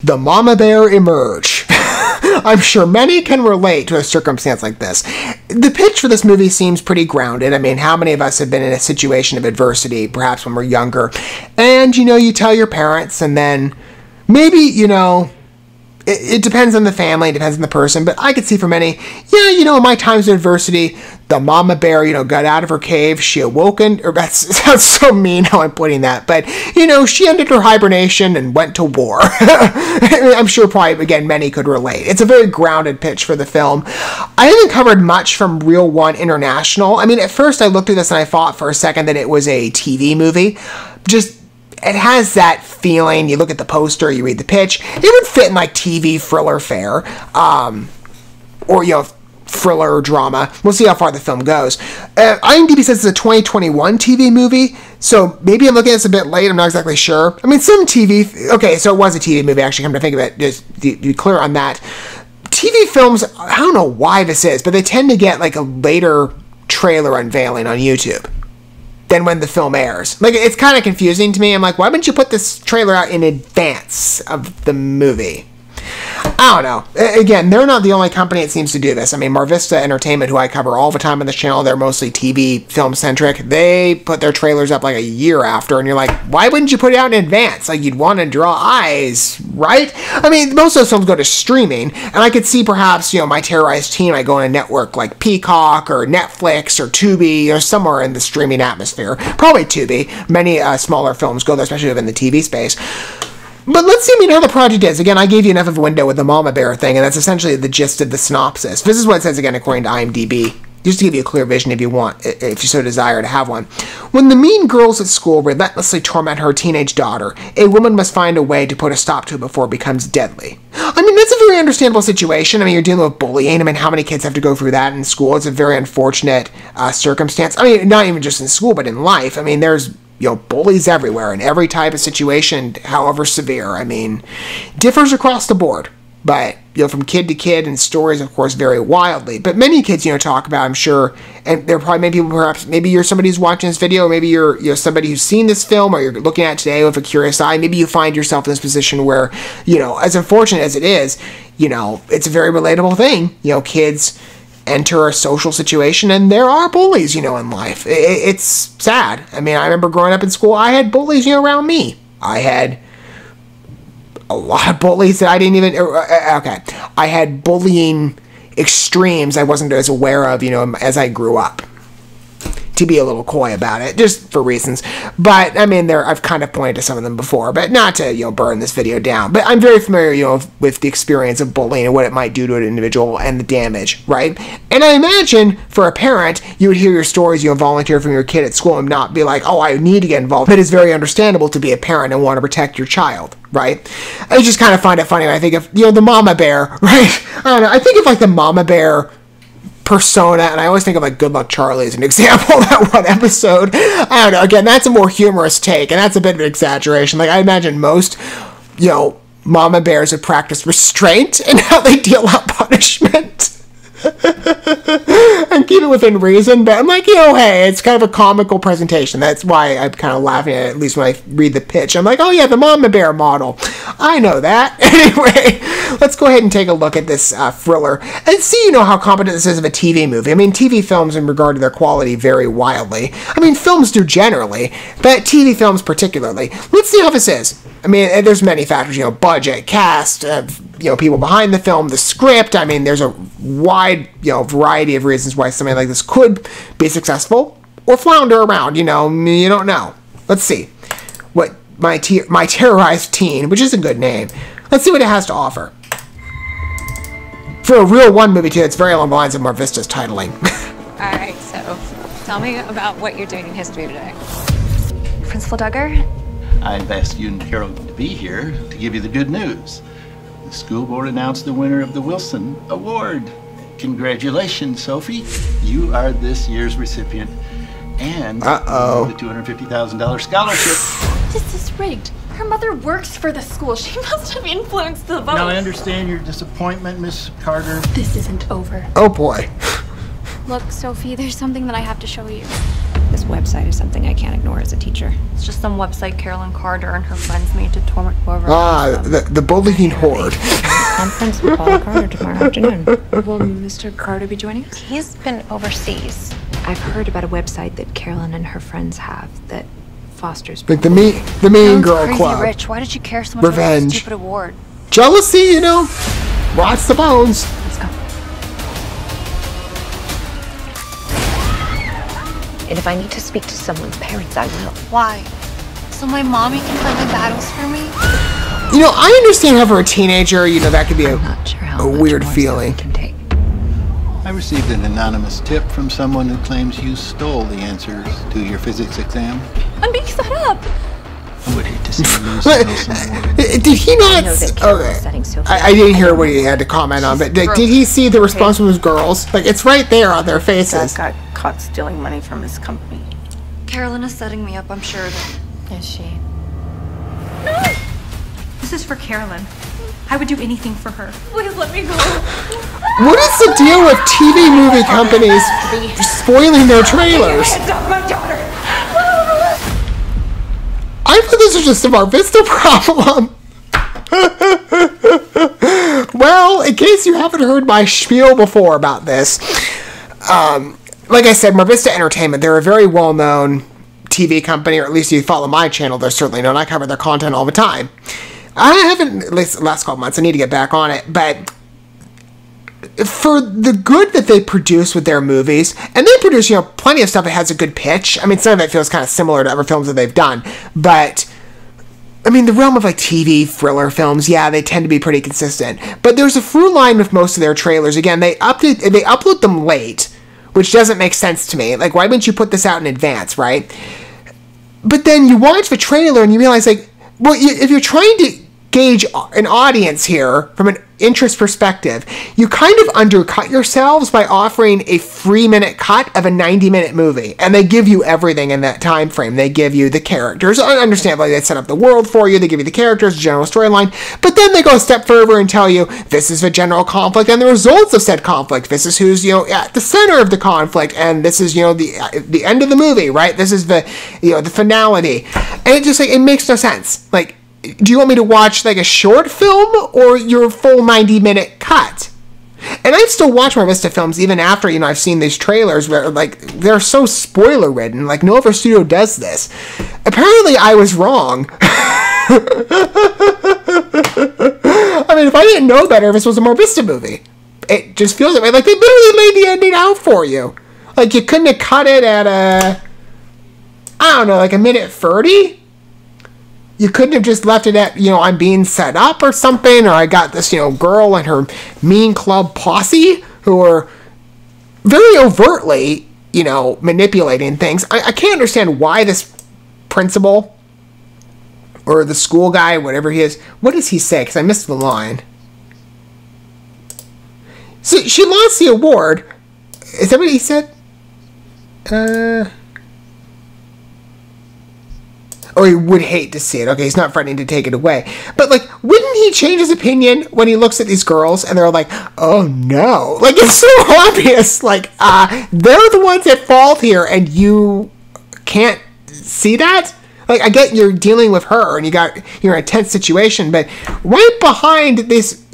The mama bear emerge. I'm sure many can relate to a circumstance like this. The pitch for this movie seems pretty grounded. I mean, how many of us have been in a situation of adversity, perhaps when we're younger, and, you tell your parents, and then maybe, it depends on the family, it depends on the person, but I could see for many, in my times of adversity, the mama bear, got out of her cave, she awoken, or that sounds so mean how I'm putting that, but, she ended her hibernation and went to war. I'm sure probably, again, many could relate. It's a very grounded pitch for the film. I haven't covered much from Reel 1 International. I mean, at first I looked at this and I thought for a second that it was a TV movie. It has that feeling. You look at the poster, you read the pitch. It would fit in like TV thriller fare, or thriller drama. We'll see how far the film goes. IMDb says it's a 2021 TV movie, so maybe I'm looking at this a bit late. I'm not exactly sure. I mean, some TV. Okay, so it was a TV movie. Actually, come to think of it, just to be clear on that. TV films. I don't know why this is, but they tend to get like a later trailer unveiling on YouTube than when the film airs. Like, it's kind of confusing to me. I'm like, why wouldn't you put this trailer out in advance of the movie? I don't know. Again, they're not the only company that seems to do this. I mean, Mar Vista Entertainment, who I cover all the time on this channel, they're mostly TV film-centric. They put their trailers up like a year after, and you're like, why wouldn't you put it out in advance? Like, you'd want to draw eyes, right? I mean, most of those films go to streaming, and I could see perhaps, my Terrorized Teen might go on a network like Peacock or Netflix or Tubi or somewhere in the streaming atmosphere. Probably Tubi. Many smaller films go there, especially in the TV space. But let's see how the project is. Again, I gave you enough of a window with the mama bear thing, and that's essentially the gist of the synopsis. This is what it says, again, according to IMDb. Just to give you a clear vision if you so desire to have one. When the mean girls at school relentlessly torment her teenage daughter, a woman must find a way to put a stop to it before it becomes deadly. I mean, that's a very understandable situation. I mean, you're dealing with bullying. I mean, how many kids have to go through that in school? It's a very unfortunate circumstance. I mean, not even just in school, but in life. I mean, there's bullies everywhere in every type of situation, however severe. I mean, differs across the board. But, from kid to kid, and stories, of course, vary wildly. But many kids, talk about, I'm sure, and there are probably many people, perhaps, maybe you're somebody who's watching this video, or maybe you're somebody who's seen this film, or you're looking at it today with a curious eye. Maybe you find yourself in this position where, as unfortunate as it is, it's a very relatable thing. Kids enter a social situation, and there are bullies, in life. It's sad. I mean, I remember growing up in school, I had bullies, around me. I had a lot of bullies that I didn't even... Okay. I had bullying extremes I wasn't as aware of, as I grew up. To be a little coy about it, just for reasons. But, I mean, I've kind of pointed to some of them before, but not to, burn this video down. But I'm very familiar, with the experience of bullying and what it might do to an individual and the damage, right? And I imagine, for a parent, you would hear your stories, volunteer from your kid at school and not be like, oh, I need to get involved. But it's very understandable to be a parent and want to protect your child, right? I just kind of find it funny when I think of, the mama bear, right? I don't know, I think of, like, the mama bear persona, and I always think of like Good Luck Charlie as an example of that one episode. I don't know, again, that's a more humorous take, and that's a bit of an exaggeration. Like, I imagine most, mama bears have practiced restraint in how they deal out punishment. And keep it within reason, but I'm like, hey, it's kind of a comical presentation. That's why I'm kind of laughing at it, at least when I read the pitch. I'm like, oh yeah, the mama bear model. I know that. Anyway, let's go ahead and take a look at this thriller and see, how competent this is of a TV movie. I mean, TV films in regard to their quality vary wildly. I mean, films do generally, but TV films particularly. Let's see how this is. I mean, there's many factors, budget, cast, people behind the film, the script. I mean, there's a wide, variety of reasons why something like this could be successful or flounder around, you don't know. Let's see what my Terrorized Teen, which is a good name. Let's see what it has to offer. For a Reel 1 movie, too, it's very along the lines of Mar Vista's titling. All right, so tell me about what you're doing in history today. Principal Duggar? I've asked you and Carol to be here to give you the good news. The school board announced the winner of the Wilson Award. Congratulations, Sophie. You are this year's recipient. And the $250,000 scholarship. This is rigged. Her mother works for the school. She must have influenced the vote. Now, I understand your disappointment, Miss Carter. This isn't over. Oh, boy. Look, Sophie, there's something that I have to show you. This website is something I can't ignore as a teacher. It's just some website Carolyn Carter and her friends made to torment whoever. The bullying horde. Conference with Paul Carter tomorrow afternoon. Will Mr. Carter be joining us? He's been overseas. I've heard about a website that Carolyn and her friends have that fosters Like the mean girl Crazy club. Rich. Why did you care so much about Revenge. this stupid award? Jealousy, you know, rots the bones. Let's go. And if I need to speak to someone's parents, I will. Why? So my mommy can fight my battles for me? You know, I understand how for a teenager, you know, that could be I'm not sure how a much weird more feeling. Can take. I received an anonymous tip from someone who claims you stole the answers to your physics exam. I'm being set up. I would hate to see you lose the Wilson Award. Did he not? I know that Carolyn was setting Sophie I up. didn't hear what he had to comment on, but did he see the response from his girls? Like, it's right there on their faces. Got caught stealing money from his company. Carolyn is setting me up, I'm sure of it. Is she? This is for Carolyn. I would do anything for her. Please let me go. What is the deal with TV movie companies spoiling their trailers? I thought this was just a Mar Vista problem. Well, in case you haven't heard my spiel before about this, like I said, Mar Vista Entertainment, they're a very well-known TV company, or at least if you follow my channel, they're certainly known. I cover their content all the time. I haven't, at least the last couple months, I need to get back on it, but for the good that they produce with their movies, and they produce, you know, plenty of stuff that has a good pitch. I mean, some of it feels kind of similar to other films that they've done, but I mean, the realm of like TV thriller films, yeah, they tend to be pretty consistent. But there's a through line with most of their trailers. Again, they upload them late, which doesn't make sense to me. Like, why wouldn't you put this out in advance, right? But then you watch the trailer and you realize, like, well, if you're trying to gauge an audience here from an interest perspective, you kind of undercut yourselves by offering a 3-minute cut of a 90-minute movie, and they give you everything in that time frame. They give you the characters, understandably they set up the world for you, they give you the characters, the general storyline, but then they go a step further and tell you this is the general conflict and the results of said conflict. This is who's, you know, at the center of the conflict, and this is, you know, the end of the movie, right? This is the, you know, the finality, and it just, like, it makes no sense. Like, do you want me to watch, like, a short film or your full 90-minute cut? And I've still watched Mar Vista films even after, you know, I've seen these trailers where, like, they're so spoiler-ridden. Like, no other studio does this. Apparently, I was wrong. I mean, if I didn't know better, this was a Mar Vista movie. It just feels that way. Like, they literally laid the ending out for you. Like, you couldn't have cut it at I don't know, like a minute 30? You couldn't have just left it at, you know, I'm being set up or something, or I got this, you know, girl and her mean club posse who are very overtly, you know, manipulating things. I can't understand why this principal or the school guy, whatever he is, what does he say? Because I missed the line. So she lost the award. Is that what he said? Or he would hate to see it. Okay, he's not threatening to take it away. But, like, wouldn't he change his opinion when he looks at these girls and they're like, oh, no. Like, it's so obvious. Like, they're the ones at fault here and you can't see that? Like, I get you're dealing with her and you're in a tense situation, but right behind this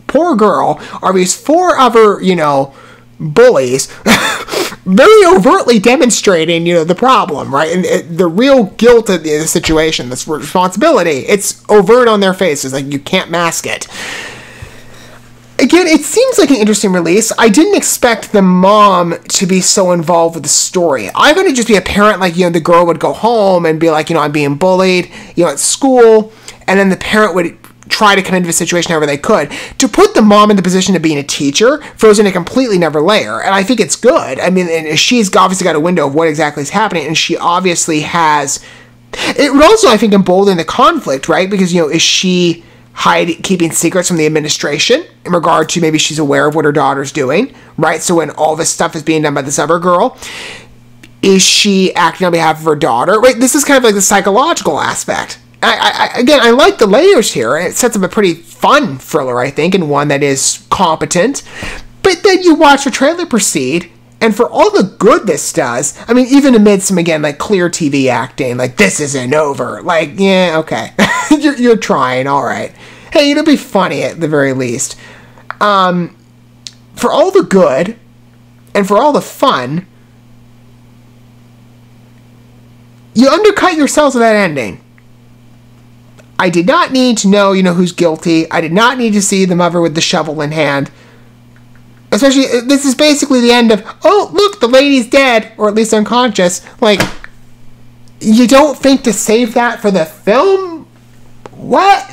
poor girl are these 4 other, you know, bullies very overtly demonstrating, you know, the problem, right? And the real guilt of the situation, this responsibility, it's overt on their faces. Like, you can't mask it. Again, it seems like an interesting release. I didn't expect the mom to be so involved with the story. I thought it'd just be a parent, like, you know, the girl would go home and be like, you know, I'm being bullied, you know, at school, and then the parent would try to come into the situation however they could. To put the mom in the position of being a teacher throws in a completely another layer, and I think it's good. I mean, and she's obviously got a window of what exactly is happening, and she obviously has... It would also, I think, embolden the conflict, right? Because, you know, is she keeping secrets from the administration in regard to maybe she's aware of what her daughter's doing, right? So when all this stuff is being done by this other girl, is she acting on behalf of her daughter? Right? This is kind of like the psychological aspect. Again, I like the layers here. It sets up a pretty fun thriller, I think, and one that is competent. But then you watch the trailer proceed, And for all the good this does, I mean, even amid some, again, like, clear TV acting, like, this isn't over. Like, yeah, okay. you're trying, all right. Hey, it'll be funny at the very least. For all the good, and for all the fun, you undercut yourselves with that ending. I did not need to know, who's guilty. I did not need to see the mother with the shovel in hand. Especially, this is basically the end of, oh, look, the lady's dead, or at least unconscious. Like, you don't think to save that for the film? What?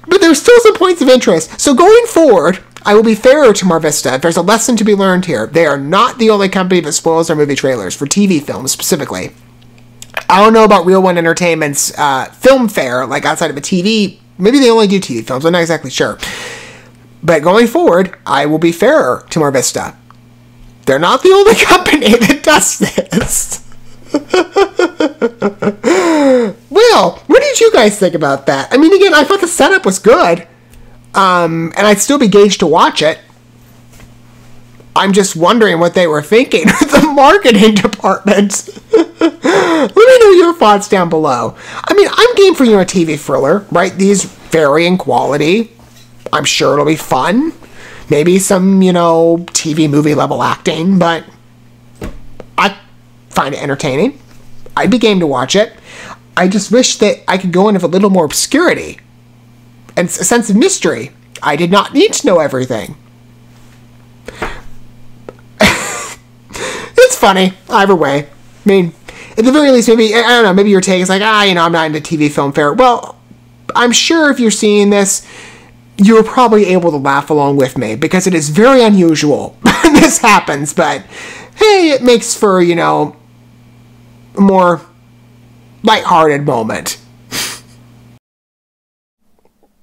But there's still some points of interest. So going forward, I will be fairer to Mar Vista. There's a lesson to be learned here. They are not the only company that spoils their movie trailers, for TV films specifically. I don't know about Real One Entertainment's film fare, like outside of a TV. Maybe they only do TV films. I'm not exactly sure. But going forward, I will be fairer to Mar Vista. They're not the only company that does this. Well, what did you guys think about that? I mean, again, I thought the setup was good. And I'd still be gauged to watch it. I'm just wondering what they were thinking with the marketing department. Let me know your thoughts down below. I mean, I'm game for, a TV thriller, right? These vary in quality. I'm sure it'll be fun. Maybe some, TV movie level acting, but I find it entertaining. I'd be game to watch it. I just wish that I could go in with a little more obscurity and a sense of mystery. I did not need to know everything. It's funny, either way. I mean, at the very least, maybe, I don't know, maybe your take is like, I'm not into TV film fare. Well, I'm sure if you're seeing this, you're probably able to laugh along with me, because it is very unusual when this happens, but hey, it makes for, a more lighthearted moment.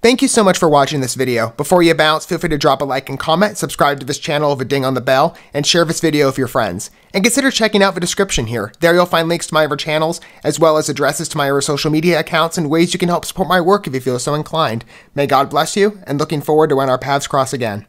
Thank you so much for watching this video. Before you bounce, feel free to drop a like and comment, subscribe to this channel with a ding on the bell, and share this video with your friends. And consider checking out the description here. There you'll find links to my other channels, as well as addresses to my other social media accounts and ways you can help support my work if you feel so inclined. May God bless you, and looking forward to when our paths cross again.